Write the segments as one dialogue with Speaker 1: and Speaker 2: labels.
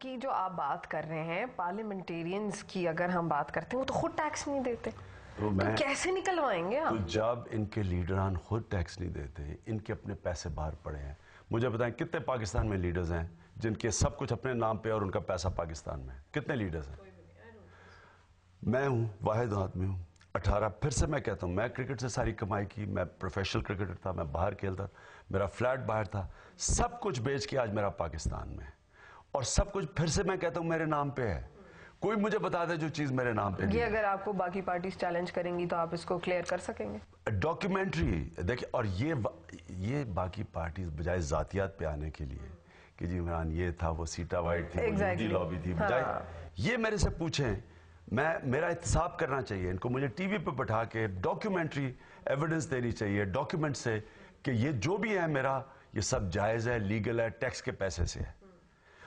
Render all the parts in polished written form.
Speaker 1: کی جو آپ بات کر رہے ہیں پارلیمنٹیرینز کی اگر ہم بات کرتے ہیں وہ تو خود ٹیکس نہیں دیتے تو کیسے نکلوائیں گے آپ؟
Speaker 2: تو جب ان کے لیڈران خود ٹیکس نہیں دیتے، ان کے اپنے پیسے باہر پڑے ہیں. مجھے بتائیں کتنے پاکستان میں لیڈرز ہیں جن کے سب کچھ اپنے نام پہ اور ان کا پیسہ پاکستان میں؟ کتنے لیڈرز ہیں؟ میں ہوں، واحد آدمی ہوں. 18 پھر سے میں کہتا ہوں، میں کرکٹ سے ساری کمائی کی، میں پروفیشنل کرکٹر تھا، میں باہر کھیلتا، میرا فلیٹ باہر تھا، سب کچھ بیچ کے آج میرا پاکستان میں، اور سب کچھ پھر سے میں کہتا ہوں میرے نام پہ ہے. کوئی مجھے بتا دے جو چیز میرے نام پہ نہیں ہے.
Speaker 1: یہ اگر آپ کو باقی پارٹیز چیلنج کریں گی تو آپ اس کو کلیئر کر سکیں گے؟
Speaker 2: ڈاکیومنٹری دیکھیں، اور یہ باقی پارٹیز بجائے ذاتیات پہ آنے کے لیے کہ جی عمران یہ تھا، وہ سیٹا وائٹ تھی، وہ یہودی لابی تھی، بجائے یہ میرے سے پوچھیں، میرا احتساب کرنا چاہیے ان کو. مجھے ٹی وی پہ بٹھا کے ڈاکیومنٹری ایویڈنس دینی چاہیے ڈاکیومنٹ سے کہ یہ جو بھی ہے میرا، یہ سب جائز ہے، لیگل ہے، ٹیکس کے پیسے سے ہے.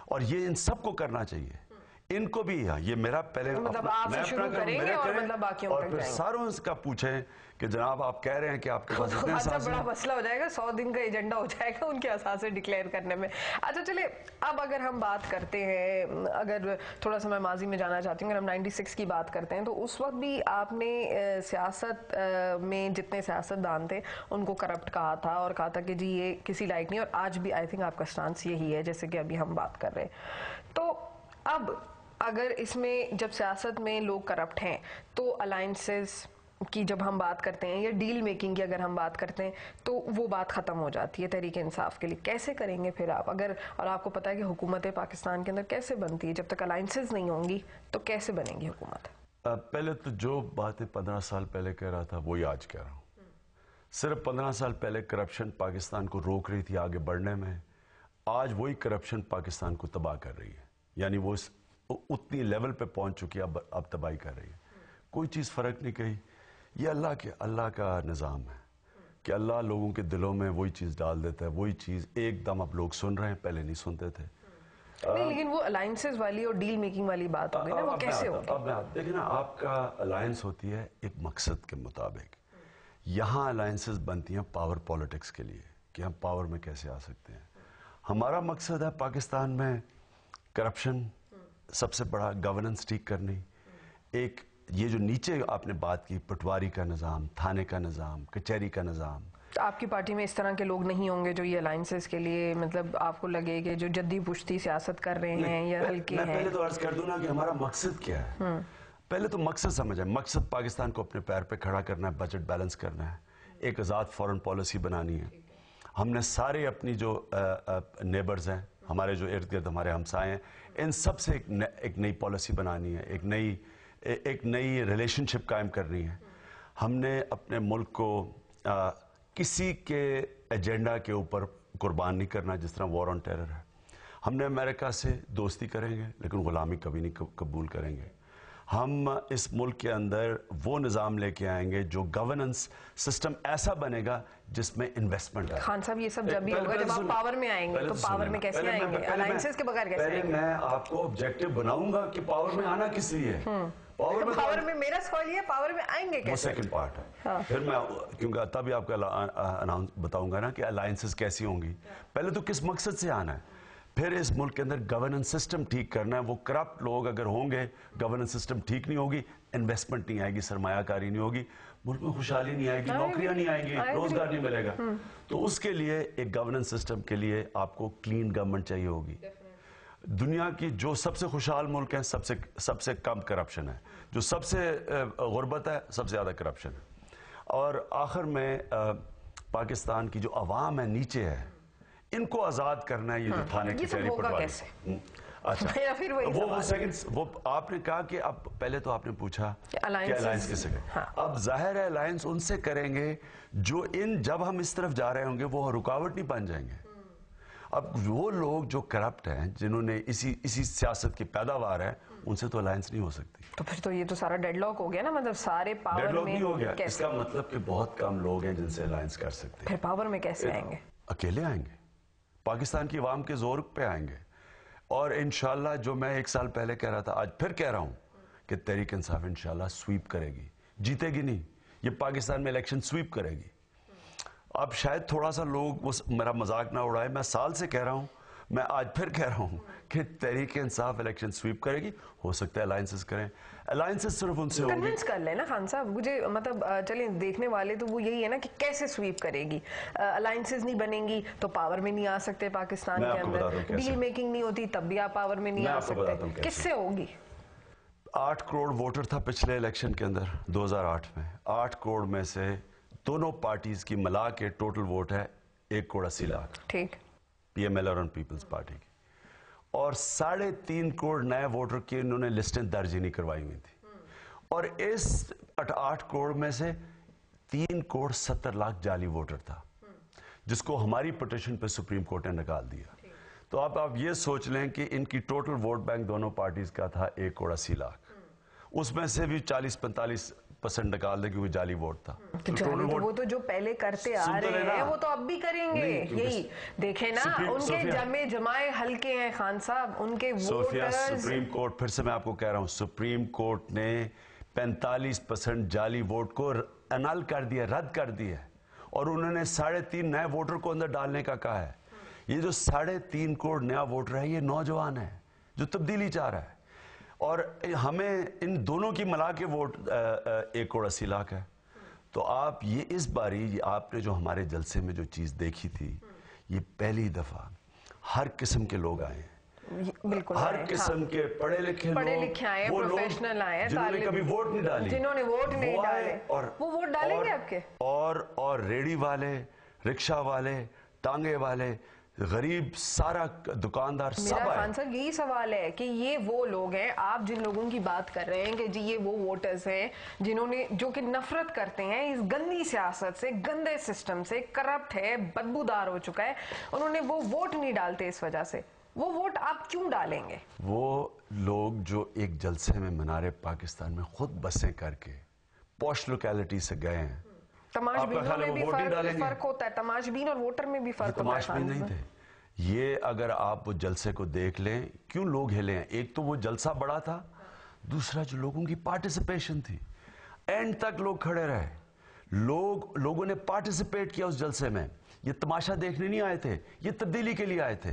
Speaker 2: اور یہ ان سب کو کرنا چاہیے، ان کو بھی. یہ میرا پہلے
Speaker 1: مطلب آپ سے شروع کریں گے اور مطلب باقیوں
Speaker 2: اور پھر ساروں کا پوچھیں کہ جناب آپ کہہ رہے ہیں کہ آپ کے پاس اتنے
Speaker 1: اچھا بڑا مسئلہ ہو جائے گا، 100 دن کا ایجنڈا ہو جائے گا ان کے اساسے ڈکلیئر کرنے میں. اچھا چلے اب اگر ہم بات کرتے ہیں، اگر تھوڑا سا میں ماضی میں جانا چاہتی ہوں، اگر ہم 96 کی بات کرتے ہیں تو اس وقت بھی آپ نے سیاست میں جتنے سیاستدان تھے ان کو کرپٹ کہا تھا اور کہا تھا کہ جی یہ کسی لائق نہیں، اور آج بھی آئی تھنک آپ کا سٹانس یہی ہے جیسے کہ ابھی ہم بات کر رہے ہیں. تو اب اگر اس میں جب سیاست میں لوگ کرپٹ ہیں تو الائنسز کی جب ہم بات کرتے ہیں یا ڈیل میکنگ کی اگر ہم بات کرتے ہیں تو وہ بات ختم ہو جاتی ہے تحریک انصاف کے لیے. کیسے کریں گے پھر آپ اگر، اور آپ کو پتا ہے کہ حکومت پاکستان کے اندر کیسے بنتی ہے جب تک الائنسز نہیں ہوں گی تو کیسے بنے گی حکومت؟
Speaker 2: پہلے تو جو باتیں 15 سال پہلے کہہ رہا تھا وہی آج کہہ رہا ہوں. صرف 15 سال پہلے کرپشن پاکستان کو روک رہی تھی آگے بڑھنے میں، آج وہی کرپشن پاکستان کو تباہ کر رہی ہے. یعنی وہ اتنی لیول پہ پہنچ چکی ہے، اب تباہی کر رہی ہے. کوئی چیز فرق نہیں کہی. یہ اللہ کا نظام ہے کہ اللہ لوگوں کے دلوں میں وہی چیز ڈال دیتا ہے. وہی چیز ایک دم اب لوگ سن رہے ہیں، پہلے نہیں سنتے تھے.
Speaker 1: نہیں لیکن وہ الائنسز والی اور ڈیل میکنگ والی بات ہوگی نا، وہ کیسے ہوگی؟
Speaker 2: اب دیکھیں نا، آپ کا الائنس ہوتی ہے ایک مقصد کے مطابق. یہاں الائنسز بنتی ہیں پاور پالیٹکس کے لیے کہ ہم پاور میں کیسے آ سکتے ہیں. ہمارا مقصد ہے پاکستان میں کرپشن سب سے بڑا، گورننس ٹھیک کرنی. ایک یہ جو نیچے آپ نے بات کی، پٹواری کا نظام، تھانے کا نظام، کچہری کا نظام.
Speaker 1: آپ کی پارٹی میں اس طرح کے لوگ نہیں ہوں گے جو یہ الائنسز کے لیے مطلب آپ کو لگے کہ جو جدی پشتی سیاست کر رہے ہیں یا ہلکے ہیں؟
Speaker 2: میں پہلے تو عرض کر دوں نا کہ ہمارا مقصد کیا ہے. پہلے تو مقصد سمجھیں. مقصد پاکستان کو اپنے پیر پہ کھڑا کرنا ہے، بجٹ بیلنس کرنا ہے، ایک آزاد فورن پالیسی بنانی ہے. ہم نے سارے اپنی جو نیبرز ہیں، ہمارے جو ارد گرد ہمارے ہمسائے ہیں، ان سب سے ایک نئی پالیسی بنانی ہے، ایک نئی ریلیشن شپ قائم کرنی ہے. ہم نے اپنے ملک کو کسی کے ایجنڈا کے اوپر قربان نہیں کرنا، جس طرح وار آن ٹیرر ہے. ہم نے امریکہ سے دوستی کریں گے لیکن غلامی کبھی نہیں قبول کریں گے. ہم اس ملک کے اندر وہ نظام لے کے آئیں گے جو گورننس سسٹم ایسا بنے گا جس میں انویسٹمنٹ ہے.
Speaker 1: خان صاحب یہ سب جب بھی ہوگا جب آپ پاور میں آئیں گے، تو پاور میں کیسے آئیں گے؟ الائنسز کے بغیر کیسے آئیں گے؟
Speaker 2: پہلے میں آپ کو آبجیکٹیو بناؤں گا کہ پاور میں آنا کس لیے ہے.
Speaker 1: پاور میں میرا سوال یہ ہے پاور میں آئیں گے کیسے؟
Speaker 2: وہ سیکنڈ پارٹ ہے. پھر میں کیونکہ تبھی آپ کا بتاؤں گا نا کہ الائنسز کیسی ہوں گی. پہلے تو کس مقصد سے آنا ہے، پھر اس ملک کے اندر گورننس سسٹم ٹھیک کرنا ہے. وہ کرپٹ لوگ اگر ہوں گے، گورننس سسٹم ٹھیک نہیں ہوگی، انویسٹمنٹ نہیں آئے گی، سرمایہ کاری نہیں ہوگی، ملک میں خوشحالی نہیں آئے گی، نوکریاں نہیں آئیں گی، روزگار نہیں ملے گا. تو اس کے لیے ایک گورننس سسٹم کے لیے آپ کو کلین گورنمنٹ چاہیے ہوگی. دنیا کی جو سب سے خوشحال ملک ہیں، سب سے کم کرپشن ہے. جو سب سے غربت ہے، سب سے زیادہ کرپشن ہے. اور آخر میں پاکستان کی جو عوام ہے نیچے ہے، ان کو آزاد کرنا ہے. یہ جو تھانے کی چہری پٹواری، اچھا وہ آپ نے کہا کہ اب پہلے تو آپ نے پوچھا کہ الائنس کس سے کریں. اب ظاہر ہے الائنس ان سے کریں گے جو جب ہم اس طرف جا رہے ہوں گے وہ رکاوٹ نہیں بن جائیں گے. اب وہ لوگ جو کرپٹ ہیں، جنہوں نے اسی سیاست کی پیداوار ہے، ان سے تو الائنس نہیں ہو سکتی.
Speaker 1: تو پھر تو یہ تو سارا ڈیڈ لاک ہو گیا نا، مطلب سارے پاور میں.
Speaker 2: ڈیڈ لاک نہیں ہو گیا، اس کا مطلب کہ بہت کم لوگ ہیں جن سے الائنس کر سکتے ہیں.
Speaker 1: پھر پاور میں کیسے آئیں گے؟
Speaker 2: اکیلے آئیں گے، پاکستان کی عوام کے زور پہ آئیں گے. اور انشاءاللہ جو میں 1 سال پہلے کہہ رہا تھا، آج پھر کہہ رہا ہوں کہ تحریک انصاف انشاءاللہ سویپ کرے گی. جیتے گی نہیں، یہ پاکستان میں الیکشن سویپ کرے گی. اب شاید تھوڑا سا لوگ میرا مذاق نہ اڑائے، میں سال سے کہہ رہا ہوں میں آج پھر کہہ رہا ہوں کہ تحریک انصاف الیکشن سویپ کرے گی. ہو سکتا ہے الائنسز کریں, الائنسز صرف ان سے ہوں گی.
Speaker 1: کنونس کر لیں نا خان صاحب, مجھے مطلب چلیں دیکھنے والے تو وہ یہی ہے نا کہ کیسے سویپ کرے گی. الائنسز نہیں بنیں گی تو پاور میں نہیں آ سکتے پاکستان کے اندر, ڈیل میکنگ نہیں ہوتی تب بھی آپ پاور میں نہیں آ سکتے. کس سے ہوگی؟
Speaker 2: 8 کروڑ ووٹر تھا پچھلے الیکشن کے اندر 2008 میں. 8 کروڑ میں سے دونوں پارٹیز کی ملا کے ٹوٹل ووٹ ہے 1 کروڑ 80 لاکھ.
Speaker 1: ٹھیک.
Speaker 2: پی ایم ایل اور پیپلز پارٹی کی, اور 3.5 کروڑ نئے ووٹر کی انہوں نے لسٹیں درج ہی نہیں کروائی ہوئی تھی. اور اس 8 کروڑ میں سے 3 کروڑ 70 لاکھ جعلی ووٹر تھا, جس کو ہماری پٹیشن پہ سپریم کورٹ نے نکال دیا. تو آپ یہ سوچ لیں کہ ان کی ٹوٹل ووٹ بینک دونوں پارٹیز کا تھا 1 کروڑ 80 لاکھ. اس میں سے بھی 40-45% نکال دیں کیونکہ جعلی ووٹ تھا.
Speaker 1: وہ تو جو پہلے کرتے آ رہے ہیں وہ تو اب بھی کریں گے. یہی دیکھیں نا, ان کے جمائے حلقے ہیں خان صاحب, ان کے ووٹرز.
Speaker 2: سپریم کورٹ, پھر سے میں آپ کو کہہ رہا ہوں, سپریم کورٹ نے 45% جعلی ووٹ کو انل کر دیا, رد کر دیا, اور انہوں نے 3.5 نئے ووٹر کو اندر ڈالنے کا کہا ہے. یہ جو 3.5 کروڑ نیا ووٹر ہے یہ نوجوان ہے جو تبدیلی چاہ رہا ہے, اور ہمیں ان دونوں کی ملا کے ووٹ 1 کروڑ 80 لاکھ ہے. تو آپ یہ اس باری آپ نے جو ہمارے جلسے میں جو چیز دیکھی تھی, یہ پہلی دفعہ ہر قسم کے لوگ آئے ہیں.
Speaker 1: بالکل,
Speaker 2: ہر قسم کے پڑھے لکھے
Speaker 1: آئے, پروفیشنل آئے,
Speaker 2: جنہوں نے کبھی ووٹ نہیں ڈالی,
Speaker 1: جنہوں نے ووٹ نہیں ڈالے, وہ ووٹ ڈالیں گے آپ کے.
Speaker 2: اور ریڑی والے, رکشہ والے, ٹانگے والے, غریب, سارا دکاندار, سب
Speaker 1: میرا خان صاحب یہی سوال ہے کہ یہ وہ لوگ ہیں, آپ جن لوگوں کی بات کر رہے ہیں کہ جی یہ وہ ووٹرز ہیں جنہوں نے, جو کہ نفرت کرتے ہیں اس گندی سیاست سے, گندے سسٹم سے, کرپٹ ہے, بدبودار ہو چکا ہے, انہوں نے وہ ووٹ نہیں ڈالتے. اس وجہ سے وہ ووٹ آپ کیوں ڈالیں گے؟
Speaker 2: وہ لوگ جو ایک جلسے میں منارے پاکستان میں خود بسیں کر کے پوش لوکیلٹی سے گئے ہیں.
Speaker 1: تماش بینوں میں بھی فرق ہوتا ہے, تماش بین اور ووٹر میں بھی فرق ہوتا ہے.
Speaker 2: تماش بین نہیں تھے یہ. اگر آپ وہ جلسے کو دیکھ لیں, کیوں لوگ ہلے ہیں, ایک تو وہ جلسہ بڑا تھا, دوسرا جو لوگوں کی پارٹیسپیشن تھی, اینڈ تک لوگ کھڑے رہے, لوگوں نے پارٹیسپیٹ کیا اس جلسے میں. یہ تماشا دیکھنے نہیں آئے تھے, یہ تبدیلی کے لیے آئے تھے.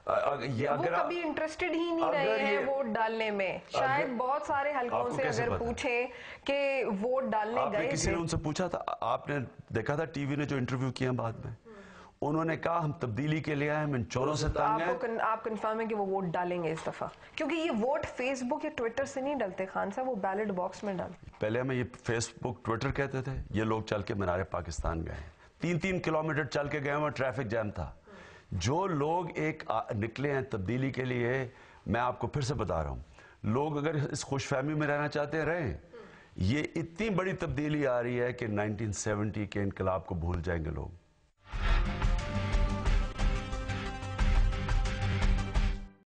Speaker 1: وہ کبھی انٹرسٹڈ ہی نہیں رہے ہیں ووٹ ڈالنے میں. شاید بہت سارے حلقوں سے اگر پوچھیں کہ ووٹ ڈالنے گئے تھے,
Speaker 2: کسی نے ان سے پوچھا تھا, آپ نے دیکھا تھا ٹی وی نے جو انٹرویو کیا بعد میں, انہوں نے کہا ہم تبدیلی کے لیے آئے, ہم ان چوروں سے تنگ ہیں.
Speaker 1: آپ کنفرم ہے کہ وہ ووٹ ڈالیں گے اس دفعہ, کیونکہ یہ ووٹ فیس بک یا ٹویٹر سے نہیں ڈالتے خان صاحب, وہ بیلٹ باکس میں ڈالتے.
Speaker 2: پہلے ہمیں یہ فیس بک ٹویٹر کہتے تھے, یہ لوگ چل کے منارے پاکستان گئے, 3 کلومیٹر چل کے گئے ہیں, ٹریفک جام تھا. جو لوگ ایک نکلے ہیں تبدیلی کے لیے, میں آپ کو پھر سے بتا رہا ہوں, لوگ اگر اس خوش فہمی میں رہنا چاہتے ہیں رہیں. یہ اتنی بڑی تبدیلی آ رہی ہے کہ 1970 کے انقلاب کو بھول جائیں گے لوگ.